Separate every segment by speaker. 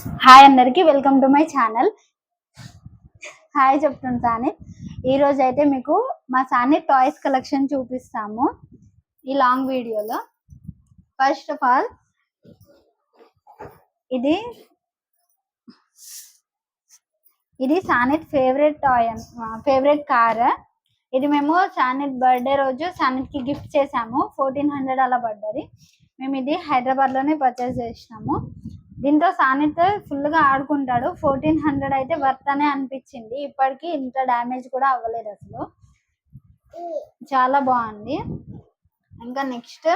Speaker 1: Hi అందరికి welcome to my channel. Hi చెప్తున్నాను సాని. ఈ రోజు అయితే మీకు మా సాని టాయ్స్ కలెక్షన్ చూపిస్తాము ఈ లాంగ్ వీడియోలో. ఫస్ట్ ఆఫ్ ఆల్ ఇది సానిత్ ఫేవరెట్ టాయ్, ఫేవరెట్ కార్. ఇది మేము సానిత్ బర్త్డే రోజు సానిత్ కి గిఫ్ట్ చేసాము. 1400 అలా పడ్డది. మేము ఇది హైదరాబాద్ లోనే పర్చేస్ చేసినాము. దీంతో సానిత్ ఫుల్ గా ఆడుకుంటాడు. 1400 అయితే వర్త్ అనే అనిపించింది. ఇప్పటికి ఇంత డ్యామేజ్ కూడా అవ్వలేదు, అసలు చాలా బాగుంది. ఇంకా నెక్స్ట్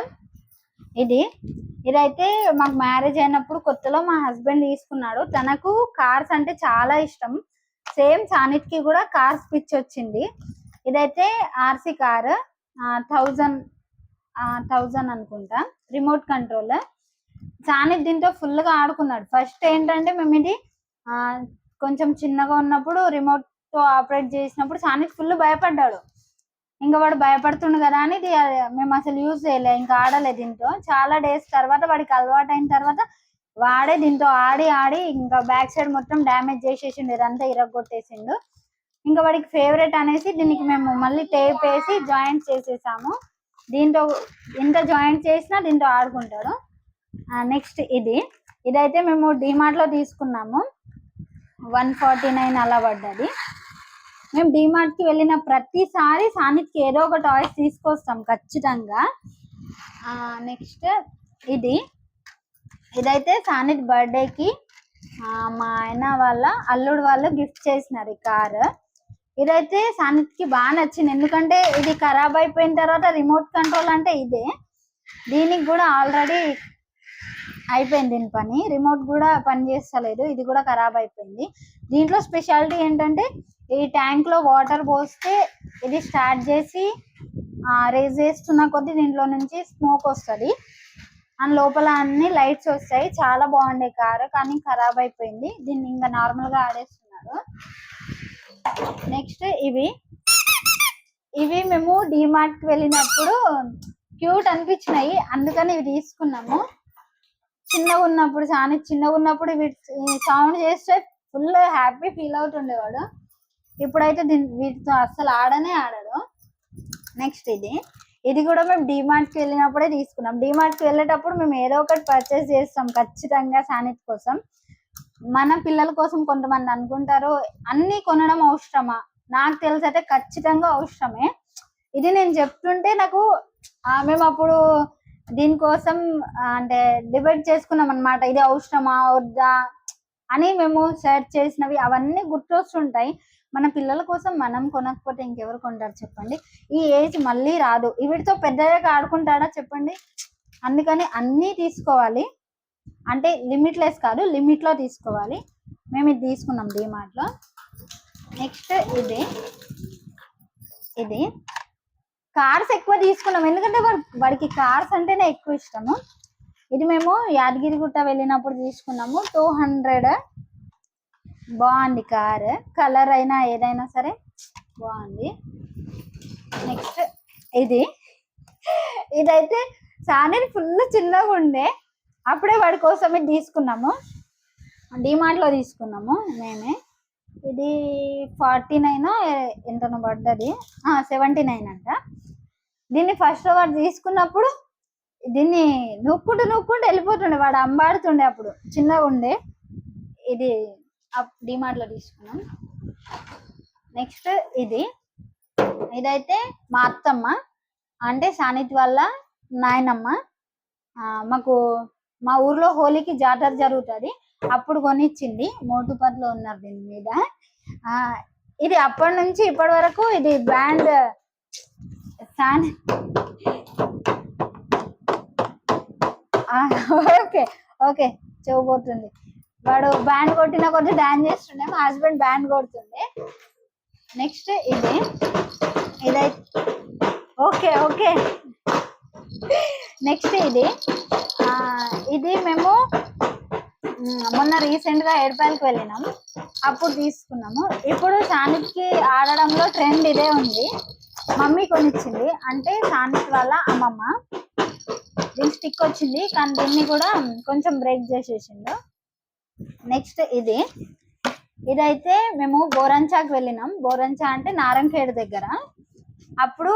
Speaker 1: ఇదైతే మాకు మ్యారేజ్ అయినప్పుడు కొత్తలో మా హస్బెండ్ తీసుకున్నాడు. తనకు కార్స్ అంటే చాలా ఇష్టం. సేమ్ సానిత్ కి కూడా కార్స్ పిచ్ వచ్చింది. ఇదైతే ఆర్సీ కార్, 1000 అనుకుంటా, రిమోట్ కంట్రోల్. సానిత్ దీంతో ఫుల్ గా ఆడుకున్నాడు. ఫస్ట్ ఏంటంటే మేము ఇది కొంచెం చిన్నగా ఉన్నప్పుడు రిమోట్ తో ఆపరేట్ చేసినప్పుడు సానిత్ ఫుల్ భయపడ్డాడు. ఇంకా వాడు భయపడుతుండు కదా అని మేము అసలు యూజ్ చేయలే, ఇంకా ఆడలేదు దీంతో. చాలా డేస్ తర్వాత వాడికి అలవాటు అయిన తర్వాత వాడే దీంతో ఆడి ఆడి ఇంకా బ్యాక్ సైడ్ మొత్తం డ్యామేజ్ చేసేసిండు, ఇదంతా ఇరగొట్టేసిండు. ఇంకా వాడికి ఫేవరెట్ అనేసి దీనికి మేము మళ్ళీ టేప్ వేసి జాయింట్ చేసేసాము. దీంతో ఎంత జాయింట్ చేసినా దీంతో ఆడుకుంటాడు. నెక్స్ట్ ఇదైతే మేము డిమార్ట్ లో తీసుకున్నాము. 149 అలా పడ్డది. మేము డిమార్ట్ కి వెళ్ళిన ప్రతిసారి సానిత్ కి ఏదో ఒక టాయ్స్ తీసుకొస్తాం ఖచ్చితంగా. నెక్స్ట్ ఇదైతే సానిత్ బర్త్డేకి మా ఆయన వాళ్ళ అల్లుడు వాళ్ళు గిఫ్ట్ చేసినారు ఈ కార్. ఇదైతే సానిత్ కి బాగా నచ్చింది, ఎందుకంటే ఇది ఖరాబ్ అయిపోయిన తర్వాత రిమోట్ కంట్రోల్ అంటే ఇదే. దీనికి కూడా ఆల్రెడీ అయిపోయింది దీని పని, రిమోట్ కూడా పని చేస్తలేదు, ఇది కూడా ఖరాబ్ అయిపోయింది. దీంట్లో స్పెషాలిటీ ఏంటంటే ఈ ట్యాంక్ లో వాటర్ పోస్తే ఇది స్టార్ట్ చేసి రేజ్ చేస్తున్న కొద్దీ దీంట్లో నుంచి స్మోక్ వస్తుంది, అండ్ లోపల అన్ని లైట్స్ వస్తాయి. చాలా బాగుండే కారు, కానీ ఖరాబ్ అయిపోయింది. దీన్ని ఇంకా నార్మల్ గా ఆడేస్తున్నారు. నెక్స్ట్ ఇవి మేము డిమార్ట్ కి వెళ్ళినప్పుడు క్యూట్ అనిపించినాయి, అందుకని ఇవి తీసుకున్నాము. చిన్నగా ఉన్నప్పుడు చిన్నగా ఉన్నప్పుడు సౌండ్ చేస్తే ఫుల్ హ్యాపీ ఫీల్ అవుతుండేవాడు. ఇప్పుడైతే వీటితో అస్సలు ఆడడు. నెక్స్ట్ ఇది కూడా మేము డిమార్ట్ కి వెళ్ళినప్పుడే తీసుకున్నాం. డిమార్ట్ కి వెళ్ళేటప్పుడు మేము ఏదో ఒకటి పర్చేస్ చేస్తాం ఖచ్చితంగా సానిత్ కోసం. మన పిల్లల కోసం కొంతమంది అనుకుంటారు అన్ని కొనడం అవసరమా, నాకు తెలిసి అయితే ఖచ్చితంగా అవసరమే. ఇది నేను చెప్తుంటే నాకు మేము అప్పుడు దీనికోసం అంటే డిబేట్ చేసుకున్నాం అనమాట, ఇది అవసరమా వద్దా అని. మేము సెర్చ్ చేసినవి అవన్నీ గుర్తొస్తుంటాయి. మన పిల్లల కోసం మనం కొనకపోతే ఇంకెవరు కొంటారు చెప్పండి. ఈ ఏజ్ మళ్ళీ రాదు, వీటితో పెద్దగా ఆడుకుంటాడా చెప్పండి. అందుకని అన్నీ తీసుకోవాలి, అంటే లిమిట్లెస్ కాదు, లిమిట్ లో తీసుకోవాలి. మేము ఇది తీసుకున్నాం డిమార్ట్ లో. నెక్స్ట్ ఇది కార్స్ ఎక్కువ తీసుకున్నాం, ఎందుకంటే వాడికి కార్స్ అంటేనే ఎక్కువ ఇష్టము. ఇది మేము యాదగిరిగుట్ట వెళ్ళినప్పుడు తీసుకున్నాము. 200. బాగుంది కార్, కలర్ అయినా ఏదైనా సరే బాగుంది. నెక్స్ట్ ఇదైతే సానిత్ ఫుల్ చిన్నగా ఉండే, అప్పుడే వాడి కోసం ఇది తీసుకున్నాము. డిమార్ట్ లో తీసుకున్నాము మేమే. ఇది 49 ఎంతనో పడ్డది, 79 అంట. దీన్ని ఫస్ట్ వాడు తీసుకున్నప్పుడు దీన్ని నొక్కుంటూ వెళ్ళిపోతుండే, వాడు అంబాడుతుండే, అప్పుడు చిన్నగా ఉండే. ఇది డిమార్ట్ లో తీసుకున్నాం. నెక్స్ట్ ఇదైతే మా అత్తమ్మ, అంటే సానిత్ వాళ్ళ నాయనమ్మ. మా ఊర్లో హోలీకి జాతర జరుగుతుంది, అప్పుడు కొనిచ్చింది. మోటుపర్లో ఉన్నారు దీని మీద. ఇది అప్పటి నుంచి ఇప్పటి వరకు ఇది బ్రాండ్ ఓకే చెవబోతుంది. వాడు బ్యాండ్ కొట్టిన కొద్ది డాన్స్ చేస్తుండే, మా హస్బెండ్ బ్యాండ్ కొడుతుండే. నెక్స్ట్ ఇదైతే ఓకే. నెక్స్ట్ ఇది మేము మొన్న రీసెంట్ గా ఏడుపాయలకి వెళ్ళినాం, అప్పుడు తీసుకున్నాము. ఇప్పుడు సానిత్ కి ఆడడంలో ట్రెండ్ ఇదే ఉంది. మమ్మీ కొనిచ్చింది, అంటే సానిత్ వాళ్ళ అమ్మమ్మ. దీని స్టిక్ వచ్చింది, కానీ దీన్ని కూడా కొంచెం బ్రేక్ చేసేసిండు. నెక్స్ట్ ఇదైతే మేము బోరంచాకి వెళ్ళినాం. బోరంచా అంటే నారంఖేడ్ దగ్గర. అప్పుడు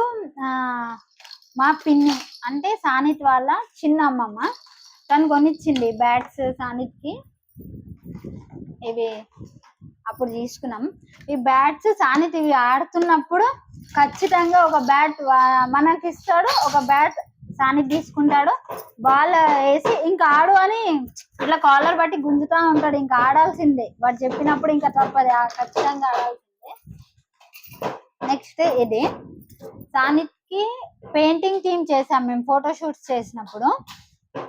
Speaker 1: మా పిన్ని అంటే సానిత్ వాళ్ళ చిన్న అమ్మమ్మ తను కొనిచ్చింది బ్యాట్స్ సానిత్కి. ఇవి అప్పుడు తీసుకున్నాం. ఈ బ్యాట్స్ సానిత్ ఇవి ఆడుతున్నప్పుడు ఖచ్చితంగా ఒక బ్యాట్ మనకి ఇస్తాడు, ఒక బ్యాట్ సానిత్ తీసుకుంటాడు, బాల్ వేసి ఇంకా ఆడు అని ఇట్లా కాలర్ బట్టి గుంజుతా ఉంటాడు. ఇంకా ఆడాల్సిందే, వాడు చెప్పినప్పుడు ఇంకా తప్పదు, ఖచ్చితంగా ఆడాల్సిందే. నెక్స్ట్ సానిత్ కి పెయింటింగ్ టీమ్ చేసాం మేము ఫోటోషూట్స్ చేసినప్పుడు.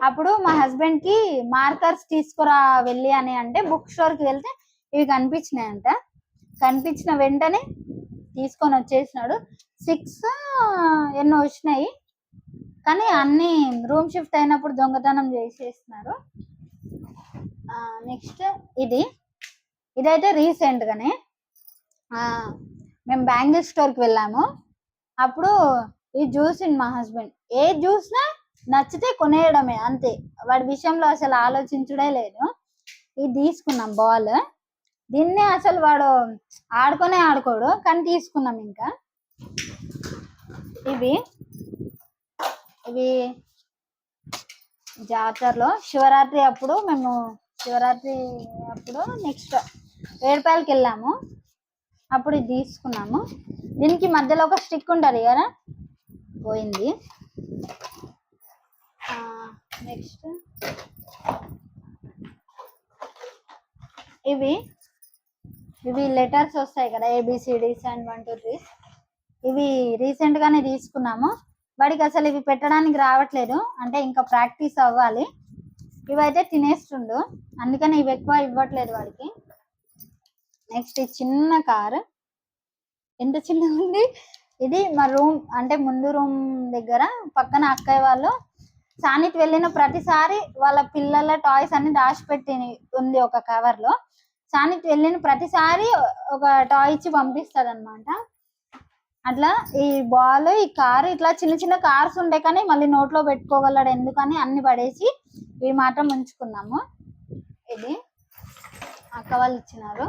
Speaker 1: అప్పుడు మా హస్బెండ్ కి మార్కర్స్ తీసుకురా వెళ్ళి అని అంటే బుక్ స్టోర్ కి వెళ్తే ఇవి కనిపించినాయంట. కనిపించిన వెంటనే తీసుకొని వచ్చేసినాడు. 6 ఎన్నో వచ్చినాయి, కానీ అన్ని రూమ్ షిఫ్ట్ అయినప్పుడు దొంగతనం చేసేస్తున్నారు. నెక్స్ట్ ఇదైతే రీసెంట్ గానే మేము బ్యాంగిల్ స్టోర్ కి వెళ్ళాము. అప్పుడు ఇది చూసింది మా హస్బెండ్. ఏది చూసినా నచ్చితే కొనేయడమే అంతే, వాడి విషయంలో అసలు ఆలోచించడే లేదు. ఇది తీసుకున్నాం బాల్. దీన్నే అసలు వాడు ఆడుకోడు, కానీ తీసుకున్నాం. ఇంకా ఇవి జాతరలో శివరాత్రి అప్పుడు నెక్స్ట్ ఏడుపాయలకి వెళ్ళాము. అప్పుడు ఇది తీసుకున్నాము. దీనికి మధ్యలో ఒక స్టిక్ ఉంటుంది కదా, పోయింది. నెక్స్ట్ ఇవి లెటర్స్ వస్తాయి కదా, ABCDs అండ్ 1 2 3. ఇవి రీసెంట్ గానే తీసుకున్నాము. వాడికి అసలు ఇవి పెట్టడానికి రావట్లేదు, అంటే ఇంకా ప్రాక్టీస్ అవ్వాలి. ఇవైతే తినేస్తుండు, అందుకని ఇవి ఎక్కువ ఇవ్వట్లేదు వాడికి. నెక్స్ట్ చిన్న కారు, ఎంత చిన్నగా ఉంది. ఇది మా రూమ్ అంటే ముందు రూమ్ దగ్గర పక్కన అక్కయ్య వాళ్ళు సానిత్ వెళ్ళిన ప్రతిసారి వాళ్ళ పిల్లల టాయ్స్ అన్ని దాచిపెట్టి ఉంది ఒక కవర్ లో. సానిత్ వెళ్ళిన ప్రతిసారి ఒక టాయ్ ఇచ్చి పంపిస్తారు అనమాట. అట్లా ఈ బాల్, ఈ కారు, ఇట్లా చిన్న చిన్న కార్స్ ఉంటాయి కానీ మళ్ళీ నోట్లో పెట్టుకోగలడు ఎందుకని అన్ని పడేసి ఇవి మాత్రం ఉంచుకున్నాము. ఇది అక్క వాళ్ళు ఇచ్చినారు.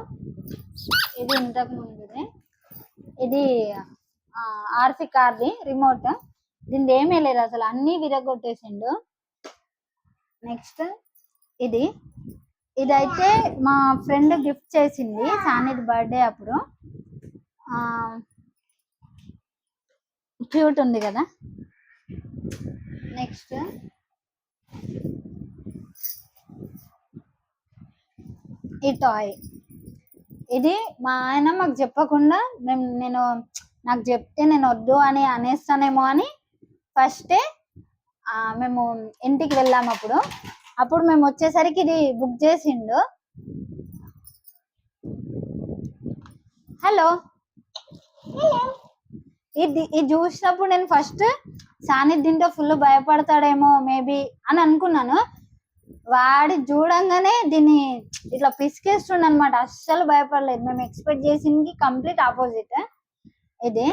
Speaker 1: ఇది ఇంతకు ముందుది. ఇది RC కార్ది రిమోట్. దీని ఏమీ లేదు అసలు, అన్ని విరగొట్టేసిండు. నెక్స్ట్ ఇదైతే మా ఫ్రెండ్ గిఫ్ట్ చేసింది సానిత్ బర్త్డే అప్పుడు. క్యూట్ ఉంది కదా. నెక్స్ట్ ఈ టాయ్, ఇది మా ఆయన మాకు చెప్పకుండా నాకు చెప్తే నేను వద్దు అని అనేస్తానేమో అని ఫస్టే మేము ఇంటికి వెళ్ళాము. అప్పుడు మేము వచ్చేసరికి ఇది బుక్ చేసిండు. హలో, ఇది చూసినప్పుడు నేను ఫస్ట్ సానిత్ దీంట్లో ఫుల్ భయపడతాడేమో మేబీ అని అనుకున్నాను. వాడి చూడంగానే దీన్ని ఇట్లా పిసికేస్తుండ అనమాట, అస్సలు భయపడలేదు. మేము ఎక్స్పెక్ట్ చేసింది కంప్లీట్ ఆపోజిట్. ఇది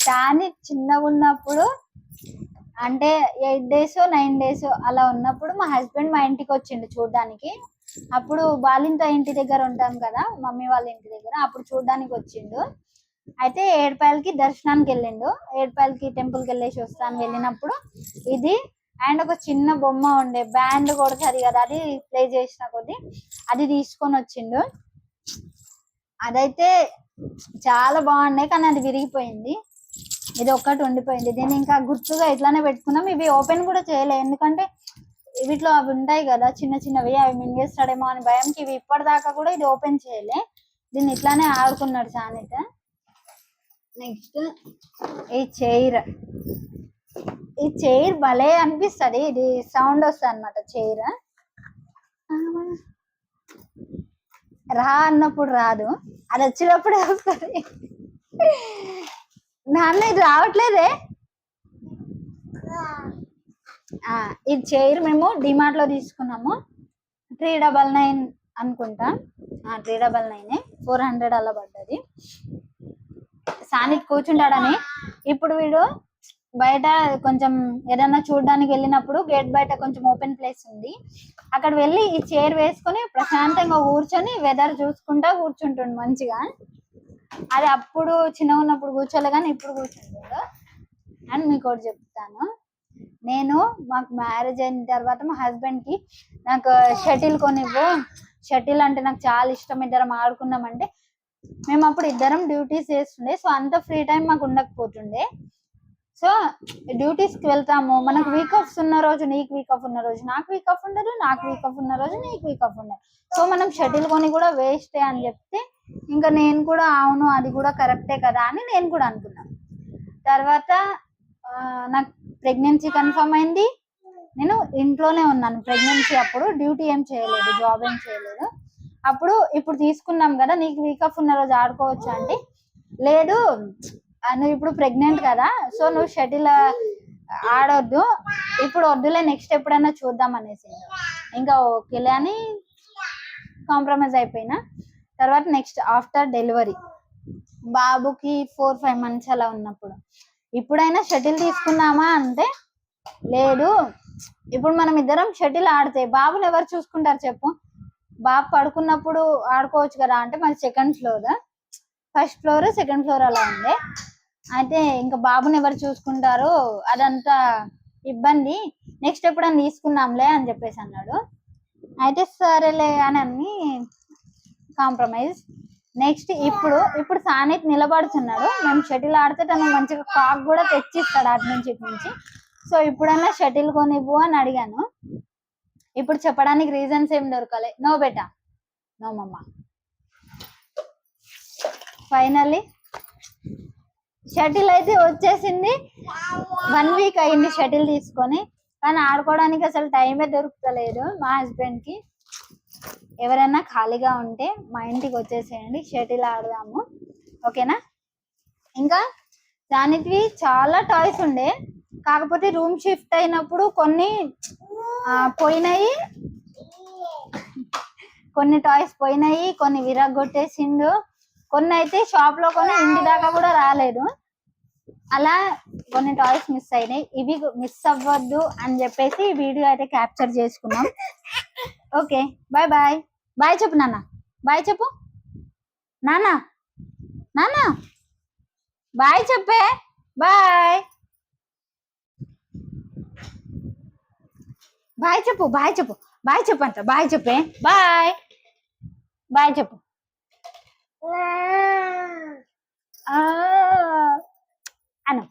Speaker 1: సానిత్ చిన్నగా ఉన్నప్పుడు అంటే 8 days 9 days అలా ఉన్నప్పుడు మా హస్బెండ్ మా ఇంటికి వచ్చిండు చూడడానికి. అప్పుడు బాలింత ఇంటి దగ్గర ఉంటాం కదా, మమ్మీ వాళ్ళ ఇంటి దగ్గర, అప్పుడు చూడడానికి వచ్చిండు. అయితే ఏడుపాయలకి దర్శనానికి వెళ్ళిండు. ఏడుపాయలకి టెంపుల్కి వెళ్ళేసి వస్తాను వెళ్ళినప్పుడు ఇది అండ్ ఒక చిన్న బొమ్మ ఉండే బ్యాండ్ కొడతారు కదా, అది ప్లే చేసిన కొద్ది అది తీసుకొని వచ్చిండు. అదైతే చాలా బాగుండే, కానీ అది విరిగిపోయింది. ఇది ఒక్కటి ఉండిపోయింది. దీన్ని ఇంకా గుర్తుగా ఇట్లానే పెట్టుకున్నాం. ఇవి ఓపెన్ కూడా చేయలే, ఎందుకంటే వీటిలో అవి ఉంటాయి కదా చిన్న చిన్నవి, అవి మింగేస్తాడేమో అని భయంకి ఇవి ఇప్పటిదాకా కూడా ఇది ఓపెన్ చేయలే. దీన్ని ఇట్లానే ఆడుకున్నాడు సానిత్. నెక్స్ట్ ఈ చైర్ భలే అనిపిస్తుంది. ఇది సౌండ్ వస్తుంది అనమాట. చైర్ రా అన్నప్పుడు రాదు, అది వచ్చినప్పుడే వస్తుంది. నాన్న ఇది రావట్లేదే. ఈ చైర్ మేము డిమార్ట్ లో తీసుకున్నాము. 399 అనుకుంటా, 399 400 అలా పడ్డది. సానిత్ కూర్చుంటాడని. ఇప్పుడు వీడు బయట కొంచెం ఏదైనా చూడడానికి వెళ్ళినప్పుడు గేట్ బయట కొంచెం ఓపెన్ ప్లేస్ ఉంది, అక్కడ వెళ్ళి ఈ చైర్ వేసుకొని ప్రశాంతంగా కూర్చొని వెదర్ చూసుకుంటా కూర్చుంటుండు మంచిగా. అది అప్పుడు చిన్నగా ఉన్నప్పుడు కూర్చోలే కానీ ఇప్పుడు కూర్చుంటుండు. అండ్ మీకు ఒకటి చెప్తాను, నేను మాకు మ్యారేజ్ అయిన తర్వాత మా హస్బెండ్ కి నాకు షటిల్ కొనివ్వు, షటిల్ అంటే నాకు చాలా ఇష్టం, ఇద్దరం ఆడుకున్నామంటే మేము అప్పుడు ఇద్దరం డ్యూటీస్ చేస్తుండే, సో అంత ఫ్రీ టైం మాకు ఉండకపోతుండే. సో డ్యూటీస్ కి వెళ్తాము, మనకు వీక్ ఆఫ్స్ ఉన్న రోజు నీకు వీక్ ఆఫ్ ఉన్న రోజు నాకు వీక్ ఆఫ్ ఉండదు, నాకు వీక్ ఆఫ్ ఉన్న రోజు నీకు వీక్ ఆఫ్ ఉండదు. సో మనం షటిల్ కొని కూడా వేస్టే అని చెప్తే ఇంకా నేను కూడా అవును అది కూడా కరెక్టే కదా అని నేను కూడా అనుకున్నాను. తర్వాత నాకు ప్రెగ్నెన్సీ కన్ఫర్మ్ అయింది, నేను ఇంట్లోనే ఉన్నాను ప్రెగ్నెన్సీ అప్పుడు, డ్యూటీ ఏం చేయలేదు, జాబ్ ఏం చేయలేదు. అప్పుడు ఇప్పుడు తీసుకున్నాం కదా నీకు వీక్ ఆఫ్ ఉన్న రోజు ఆడుకోవచ్చు అంటే, లేదు నువ్వు ఇప్పుడు ప్రెగ్నెంట్ కదా సో నువ్వు షటిల్ ఆడొద్దు, ఇప్పుడు వద్దులే నెక్స్ట్ ఎప్పుడైనా చూద్దాం అనేసి ఇంకా ఓకేలే అని కాంప్రమైజ్ అయిపోయినా. తర్వాత నెక్స్ట్ ఆఫ్టర్ డెలివరీ బాబుకి 4-5 months అలా ఉన్నప్పుడు ఇప్పుడైనా షటిల్ తీసుకున్నామా అంటే లేదు, ఇప్పుడు మనం ఇద్దరం షటిల్ ఆడితే బాబుని ఎవరు చూసుకుంటారు చెప్పు, బాబు పడుకున్నప్పుడు ఆడుకోవచ్చు కదా అంటే మాది 2nd floor, 1st floor 2nd floor అలా ఉండే. అయితే ఇంకా బాబుని ఎవరు చూసుకుంటారు అదంతా ఇబ్బంది, నెక్స్ట్ ఎప్పుడైనా తీసుకున్నాంలే అని చెప్పేసి అన్నాడు. అయితే సరేలే అని అన్ని కాంప్రమైజ్. నెక్స్ట్ ఇప్పుడు సానిత్ నిలబడుతున్నాడు, మేము షటిల్ ఆడితే తను మంచిగా కాక్ కూడా తెచ్చిస్తాడు అటు నుంచి ఇటు నుంచి. సో ఇప్పుడన్నా షటిల్ కొనివ్వు అని అడిగాను. ఇప్పుడు చెప్పడానికి రీజన్స్ ఏం దొరకలే, నో బేటా నో మమ్మ. ఫైనల్లీ షటిల్ అయితే వచ్చేసింది, 1 week అయింది షటిల్ తీసుకొని, కానీ ఆడుకోవడానికి అసలు టైమే దొరుకుతలేదు మా హస్బెండ్ కి. ఎవరైనా ఖాళీగా ఉంటే మా ఇంటికి వచ్చేసేయండి, షటిల్ ఆడదాము ఓకేనా. ఇంకా దానికి చాలా టాయ్స్ ఉండే, కాకపోతే రూమ్ షిఫ్ట్ అయినప్పుడు కొన్ని పోయినాయి, కొన్ని టాయ్స్ పోయినాయి, కొన్ని విరగొట్టేసిండు, కొన్ని అయితే షాప్ లో కొని ఇంటి దాకా కూడా రాలేదు. అలా కొన్ని టాయ్స్ మిస్ అయినాయి, ఇవి మిస్ అవ్వద్దు అని చెప్పేసి వీడియో అయితే క్యాప్చర్ చేసుకున్నాం. ఓకే బాయ్ బాయ్, బాయ్ చెప్పు నాన్న, బాయ్ చెప్పు నాన్న, నాన్న బాయ్ చెప్పే, బాయ్ బాయ్ చెప్పు, బాయ్ చెప్పు, బాయ్ చెప్పు అంట, బాయ్ చెప్పే, బాయ్ బాయ్ చెప్పు. అను